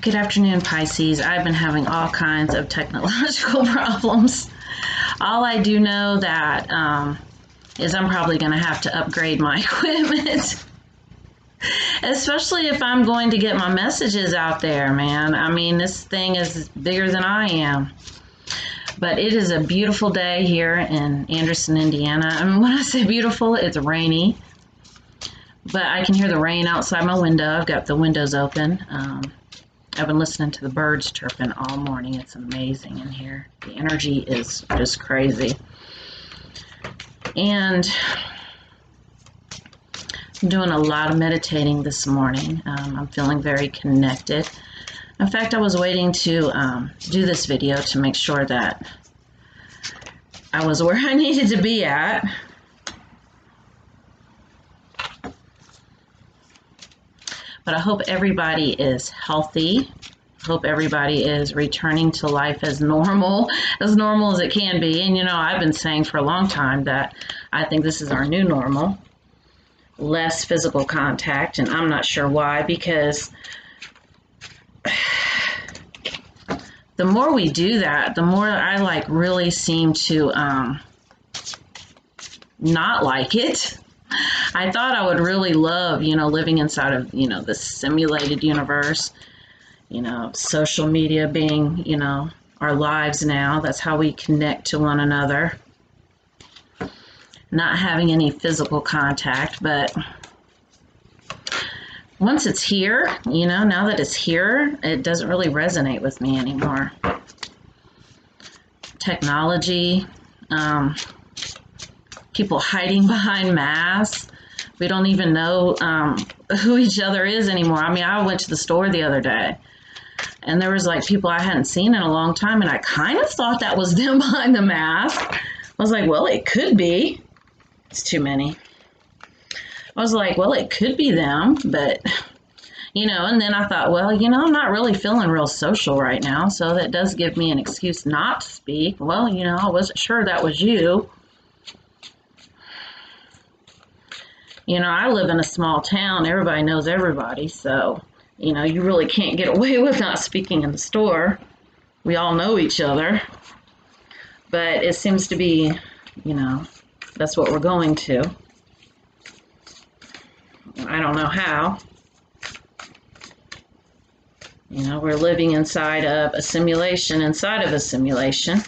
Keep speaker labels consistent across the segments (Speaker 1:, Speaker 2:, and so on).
Speaker 1: Good afternoon, Pisces. I've been having all kinds of technological problems. All I do know that is I'm probably going to have to upgrade my equipment, especially if I'm going to get my messages out there, man. I mean, this thing is bigger than I am. But it is a beautiful day here in Anderson, Indiana. I mean, when I say beautiful, it's rainy, but I can hear the rain outside my window. I've got the windows open. I've been listening to the birds chirping all morning. It's amazing in here. The energy is just crazy. And I'm doing a lot of meditating this morning. I'm feeling very connected. In fact, I was waiting to do this video to make sure that I was where I needed to be at. But I hope everybody is healthy. I hope everybody is returning to life as normal as it can be. And you know, I've been saying for a long time that I think this is our new normal. Less physical contact, and I'm not sure why, because the more we do that, the more I really seem to not like it. I thought I would really love, living inside of, this simulated universe, social media being, our lives now. That's how we connect to one another. Not having any physical contact, but once it's here, now that it's here, it doesn't really resonate with me anymore. Technology, people hiding behind masks. We don't even know who each other is anymore. I mean, I went to the store the other day, and there was people I hadn't seen in a long time, and I kind of thought that was them behind the mask. I was like, well, it could be. It's too many. I was like, well, it could be them, but, and then I thought, well, I'm not really feeling real social right now, so that does give me an excuse not to speak. Well, I wasn't sure that was you. I live in a small town. Everybody knows everybody, so, you really can't get away with not speaking in the store. We all know each other. But it seems to be, that's what we're going to. I don't know how. We're living inside of a simulation inside of a simulation.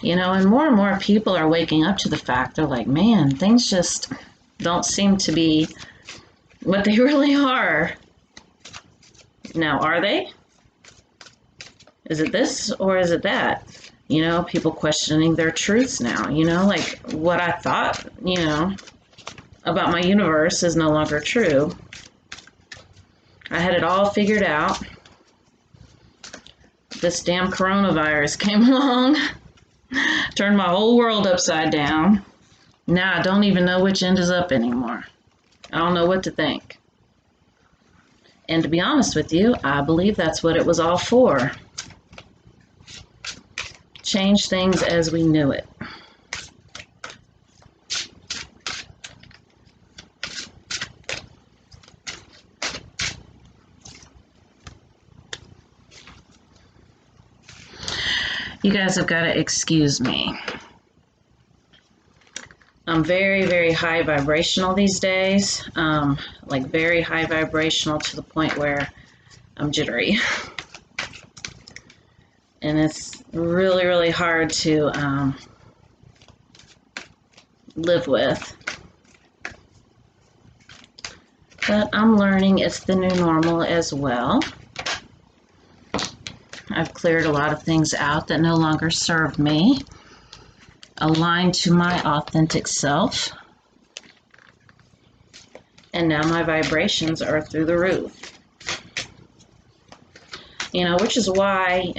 Speaker 1: And more people are waking up to the fact, they're like, man, things just don't seem to be what they really are. Now, are they? Is it this or is it that? People questioning their truths now, like what I thought, about my universe is no longer true. I had it all figured out. This damn coronavirus came along. Turned my whole world upside down. Now I don't even know which end is up anymore. I don't know what to think. And to be honest with you, I believe that's what it was all for. Change things as we knew it. You guys have got to excuse me. I'm very, very high vibrational these days. Very high vibrational to the point where I'm jittery. And it's really, really hard to live with. But I'm learning it's the new normal as well. I've cleared a lot of things out that no longer serve me, aligned to my authentic self, and now my vibrations are through the roof. Which is why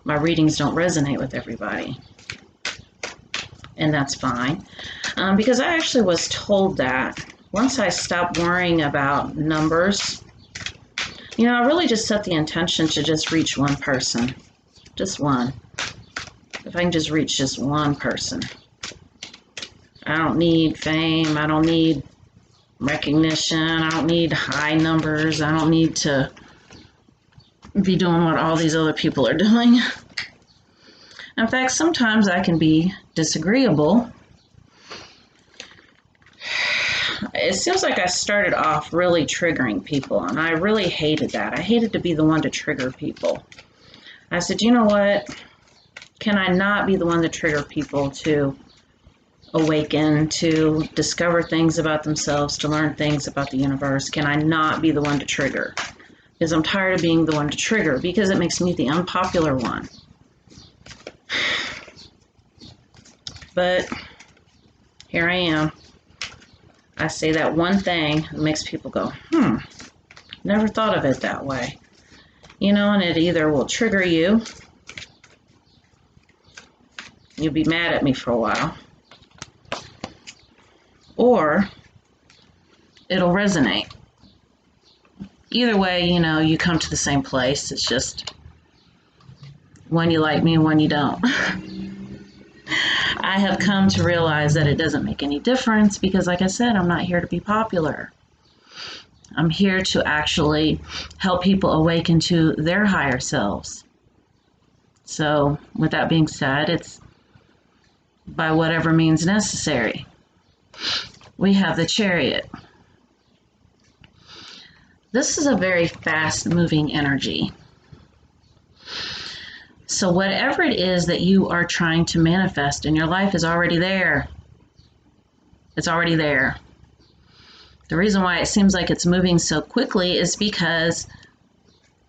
Speaker 1: my readings don't resonate with everybody, and that's fine, because I actually was told that once I stopped worrying about numbers, I really just set the intention to just reach one person, just one. If I can just reach just one person. I don't need fame. I don't need recognition. I don't need high numbers. I don't need to be doing what all these other people are doing. In fact, sometimes I can be disagreeable. It seems like I started off really triggering people, and I really hated that. I hated to be the one to trigger people. I said, you know what? Can I not be the one to trigger people to awaken, to discover things about themselves, to learn things about the universe? Can I not be the one to trigger? Because I'm tired of being the one to trigger, because it makes me the unpopular one. But here I am. I say that one thing that makes people go, never thought of it that way. You know, and it either will trigger you, you'll be mad at me for a while, or it'll resonate. Either way, you know, you come to the same place. It's just one you like me and one you don't. I have come to realize that it doesn't make any difference because, like I said, I'm not here to be popular. I'm here to actually help people awaken to their higher selves. So, with that being said, it's by whatever means necessary. We have the Chariot. This is a very fast-moving energy. So whatever it is that you are trying to manifest in your life is already there. It's already there. The reason why it seems like it's moving so quickly is because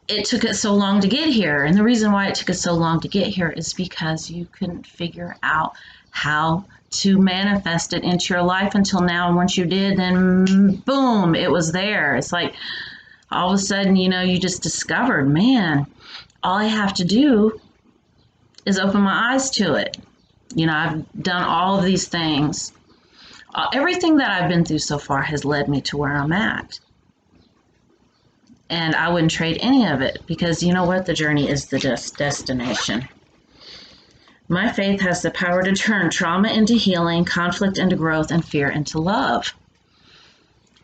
Speaker 1: it took it so long to get here. And the reason why it took it so long to get here is because you couldn't figure out how to manifest it into your life until now. And once you did, then boom, it was there. It's like all of a sudden, you know, you just discovered, man, all I have to do is open my eyes to it. You know, I've done all of these things. Everything that I've been through so far has led me to where I'm at. And I wouldn't trade any of it because you know what? The journey is the destination. My faith has the power to turn trauma into healing, conflict into growth, and fear into love.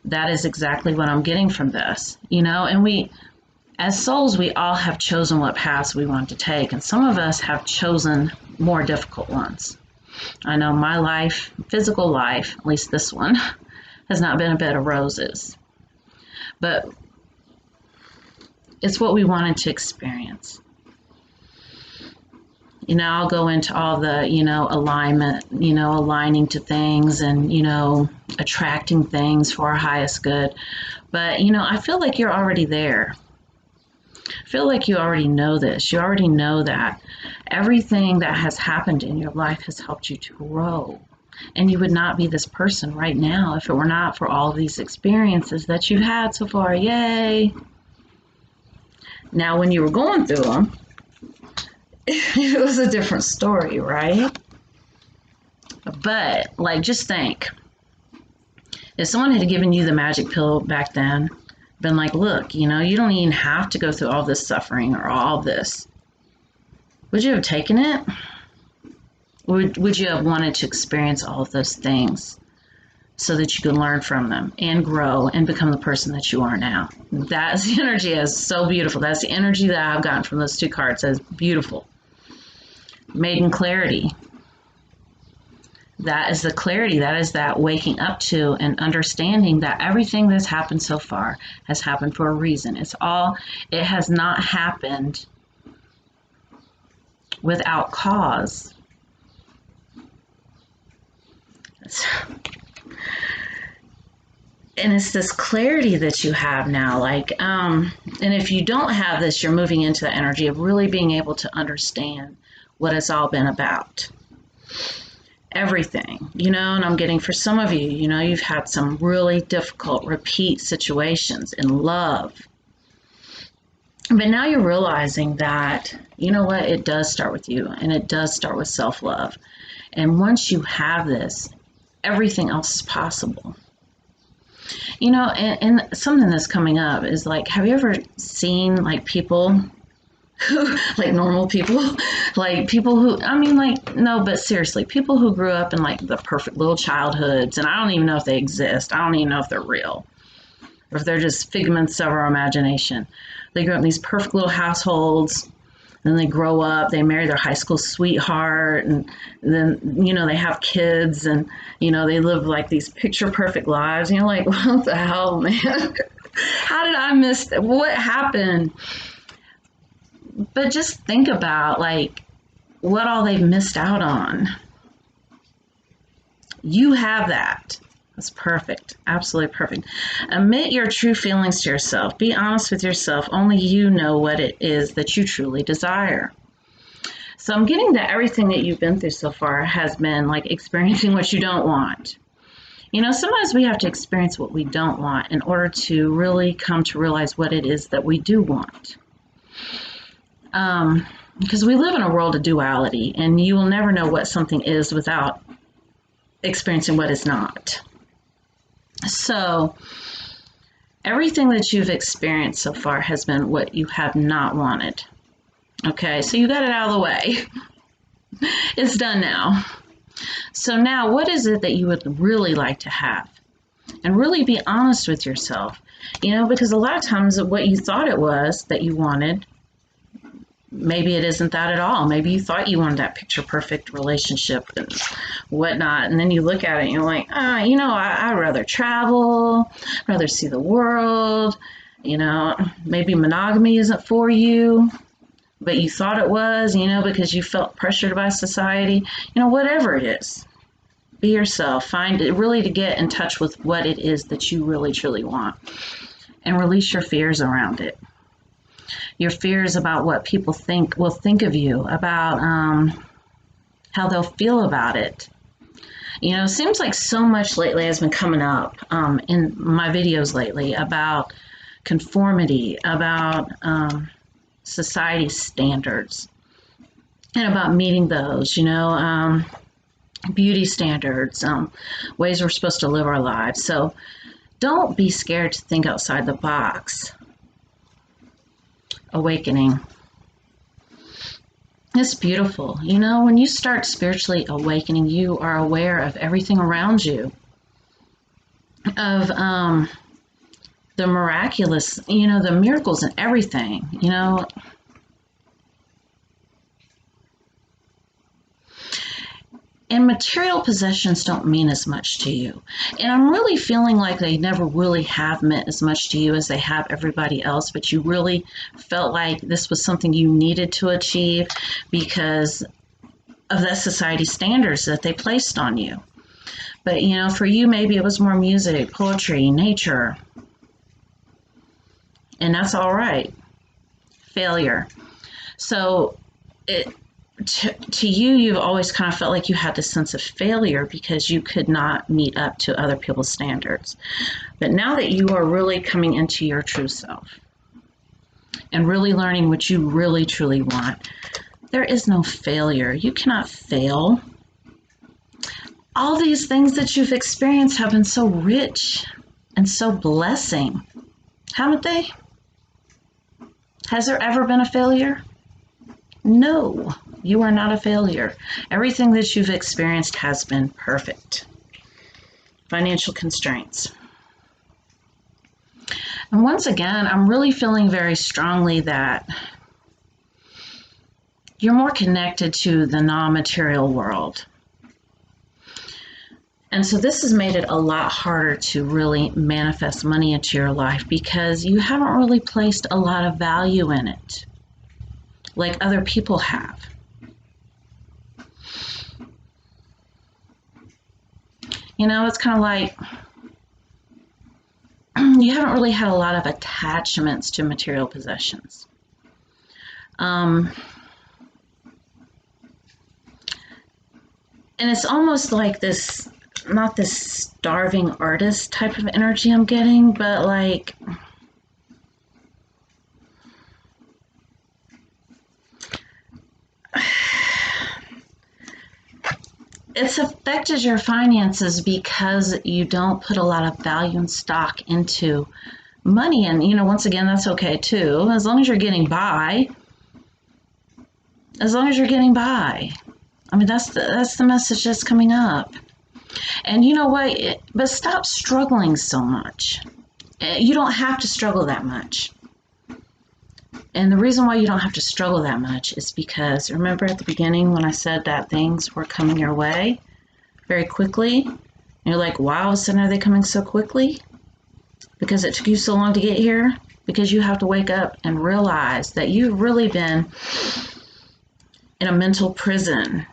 Speaker 1: That is exactly what I'm getting from this. You know, and we, as souls, we all have chosen what paths we want to take, and some of us have chosen more difficult ones. I know my life, physical life, at least this one, has not been a bed of roses. But it's what we wanted to experience. You know, I'll go into all the, you know, alignment, you know, aligning to things and, you know, attracting things for our highest good. But, you know, I feel like you're already there. I feel like you already know this. You already know that everything that has happened in your life has helped you to grow. And you would not be this person right now if it were not for all of these experiences that you've had so far. Yay! Now, when you were going through them, it was a different story, right? But, like, just think. If someone had given you the magic pill back then, been like, look, you know, you don't even have to go through all this suffering or all this, would you have taken it? Would you have wanted to experience all of those things so that you could learn from them and grow and become the person that you are now? That's the energy that's so beautiful. That's the energy that I've gotten from those two cards. That's beautiful. Maiden clarity. That is the clarity. That is that waking up to and understanding that everything that's happened so far has happened for a reason. It has not happened without cause. And it's this clarity that you have now, like, and if you don't have this, you're moving into the energy of really being able to understand what it's all been about. Everything, you know, and I'm getting for some of you, you know, you've had some really difficult repeat situations in love. But now you're realizing that, you know what, it does start with you, and it does start with self-love. And once you have this, everything else is possible. You know, and something that's coming up is like, have you ever seen like people like normal people, like people who, I mean, like, no, but seriously, people who grew up in like the perfect little childhoods, and I don't even know if they exist. I don't even know if they're real or if they're just figments of our imagination. They grew up in these perfect little households. Then they grow up, they marry their high school sweetheart, and then, they have kids, and, they live like these picture perfect lives. And you're like, what the hell, man? How did I miss that? What happened? But just think about like what all they've missed out on. You have that. That's perfect. Absolutely perfect. Admit your true feelings to yourself. Be honest with yourself. Only you know what it is that you truly desire. So I'm getting that everything that you've been through so far has been like experiencing what you don't want. Sometimes we have to experience what we don't want in order to really come to realize what it is that we do want. Because we live in a world of duality, and you will never know what something is without experiencing what it's not. So everything that you've experienced so far has been what you have not wanted. Okay, so you got it out of the way. It's done now. So now what is it that you would really like to have? And really be honest with yourself. Because a lot of times what you thought it was that you wanted, maybe it isn't that at all. Maybe you thought you wanted that picture perfect relationship and whatnot, and then you look at it and you're like, I'd rather travel, rather see the world. Maybe monogamy isn't for you, but you thought it was, because you felt pressured by society. Whatever it is, be yourself. Find it really to get in touch with what it is that you really truly want, and release your fears around it. Your fears about what people will think of you, about how they'll feel about it. It seems like so much lately has been coming up in my videos lately about conformity, about society standards, and about meeting those, beauty standards, ways we're supposed to live our lives. So don't be scared to think outside the box. Awakening. It's beautiful. When you start spiritually awakening, you are aware of everything around you, of the miraculous, the miracles and everything, And material possessions don't mean as much to you. And I'm really feeling like they never really have meant as much to you as they have everybody else, but you really felt like this was something you needed to achieve because of the society standards that they placed on you. But, for you, maybe it was more music, poetry, nature. And that's all right. Failure. So to you, you've always kind of felt like you had this sense of failure because you could not meet up to other people's standards. But now that you are really coming into your true self and really learning what you really truly want, there is no failure. You cannot fail. All these things that you've experienced have been so rich and so blessing, haven't they? Has there ever been a failure? No, you are not a failure. Everything that you've experienced has been perfect. Financial constraints. And once again, I'm really feeling very strongly that you're more connected to the non-material world. And so this has made it a lot harder to really manifest money into your life because you haven't really placed a lot of value in it like other people have. It's kind of like you haven't really had a lot of attachments to material possessions. And it's almost like this, not this starving artist type of energy I'm getting, but like it's affected your finances because you don't put a lot of value and stock into money. And, once again, that's okay too. As long as you're getting by, as long as you're getting by. I mean, that's the message that's coming up. And you know what? But stop struggling so much. You don't have to struggle that much. And the reason why you don't have to struggle that much is because, remember at the beginning when I said that things were coming your way very quickly? And you're like, wow, all of a sudden are they coming so quickly? Because it took you so long to get here? Because you have to wake up and realize that you've really been in a mental prison.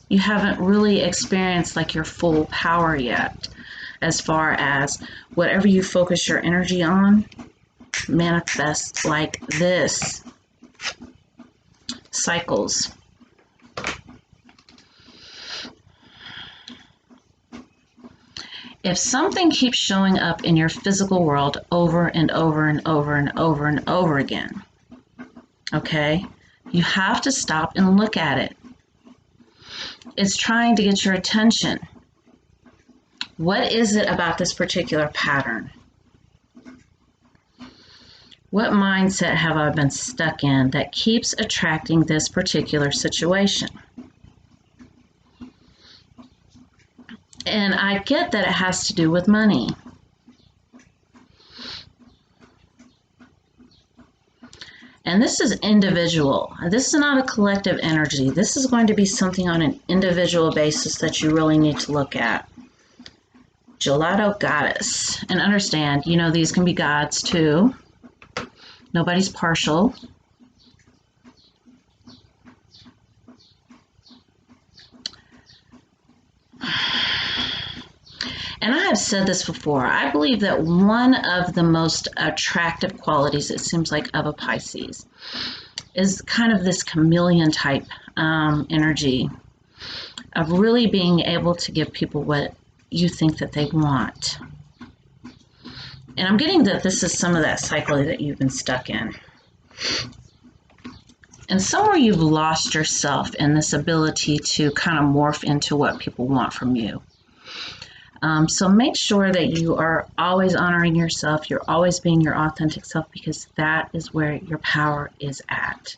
Speaker 1: You haven't really experienced like your full power yet, as far as whatever you focus your energy on manifests like this. Cycles. If something keeps showing up in your physical world over and over and over and over and over again, okay, you have to stop and look at it. It's trying to get your attention. What is it about this particular pattern? What mindset have I been stuck in that keeps attracting this particular situation? And I get that it has to do with money. And this is individual. This is not a collective energy. This is going to be something on an individual basis that you really need to look at. Gelato goddess. And understand, you know, these can be gods too. Nobody's partial. And I have said this before. I believe that one of the most attractive qualities, it seems like, of a Pisces is kind of this chameleon type energy of really being able to give people what you think that they want. And I'm getting that this is some of that cycle that you've been stuck in. And somewhere you've lost yourself in this ability to kind of morph into what people want from you. So make sure that you are always honoring yourself. You're always being your authentic self, because that is where your power is at.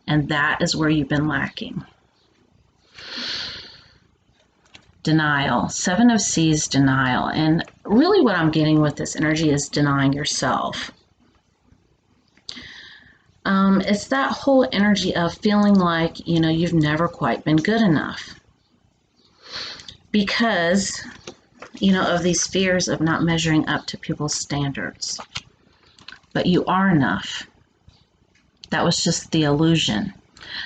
Speaker 1: And that is where you've been lacking. Denial. 7 of C's, denial. And really what I'm getting with this energy is denying yourself. It's that whole energy of feeling like, you know, you've never quite been good enough. Because, you know, of these fears of not measuring up to people's standards. But you are enough. That was just the illusion.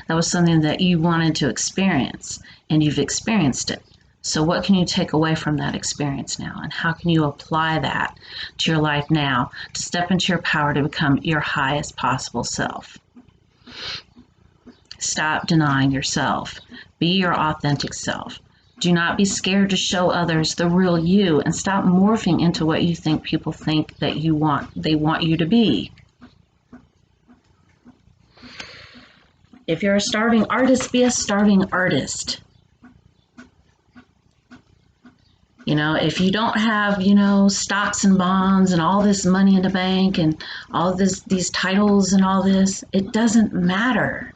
Speaker 1: That was something that you wanted to experience, and you've experienced it. So what can you take away from that experience now? And how can you apply that to your life now to step into your power to become your highest possible self? Stop denying yourself. Be your authentic self. Do not be scared to show others the real you, and stop morphing into what you think people think that you want, they want you to be. If you're a starving artist, be a starving artist. You know, if you don't have, you know, stocks and bonds and all this money in the bank and all these titles and all this, it doesn't matter.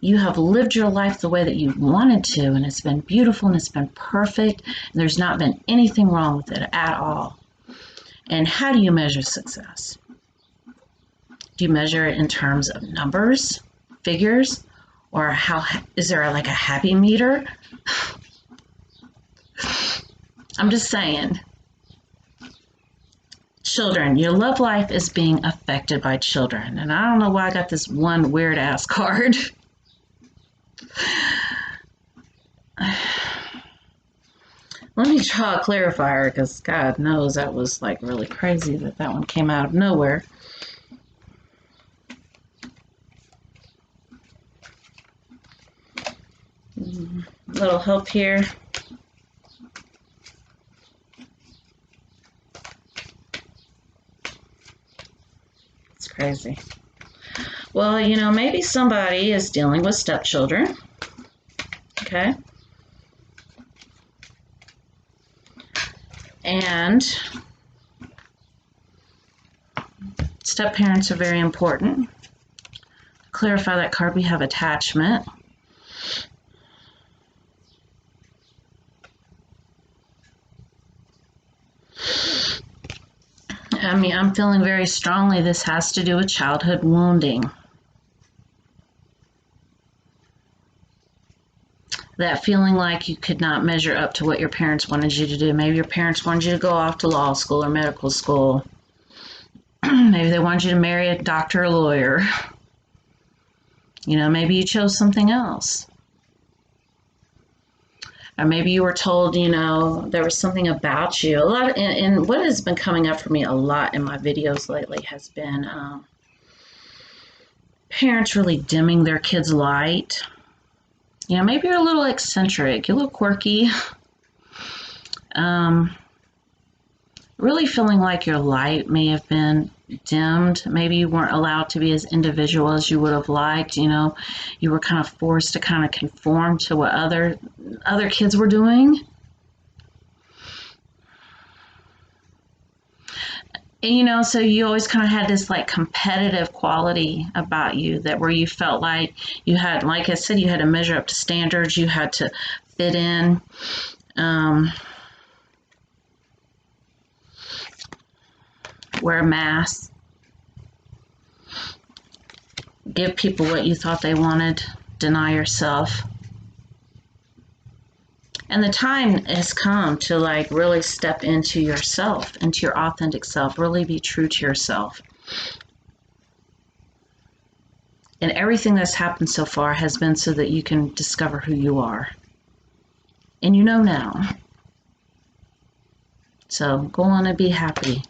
Speaker 1: You have lived your life the way that you wanted to, and it's been beautiful and it's been perfect, and there's not been anything wrong with it at all. And how do you measure success? Do you measure it in terms of numbers, figures, or is there like a happy meter? I'm just saying. Children, your love life is being affected by children. And I don't know why I got this one weird ass card. Let me draw a clarifier, because God knows that was like really crazy that one came out of nowhere. Little help here. It's crazy. Well, you know, maybe somebody is dealing with stepchildren. Okay. And step parents are very important. clarify that card. We have attachment. I mean, I'm feeling very strongly this has to do with childhood wounding. That feeling like you could not measure up to what your parents wanted you to do. Maybe your parents wanted you to go off to law school or medical school. Maybe they wanted you to marry a doctor or lawyer. You know, maybe you chose something else. Or maybe you were told, you know, there was something about you. A lot, and what has been coming up for me a lot in my videos lately has been parents really dimming their kids' light. You know, maybe you're a little eccentric, you're a little quirky. Really feeling like your light may have been dimmed. Maybe you weren't allowed to be as individual as you would have liked. You know, you were kind of forced to kind of conform to what other kids were doing. And, you know, so you always kind of had this like competitive quality about you, that where you felt like you had, like I said, you had to measure up to standards, you had to fit in. Wear a mask, give people what you thought they wanted, deny yourself. And the time has come to like really step into yourself, into your authentic self, really be true to yourself. And everything that's happened so far has been so that you can discover who you are. And you know now. So go on and be happy.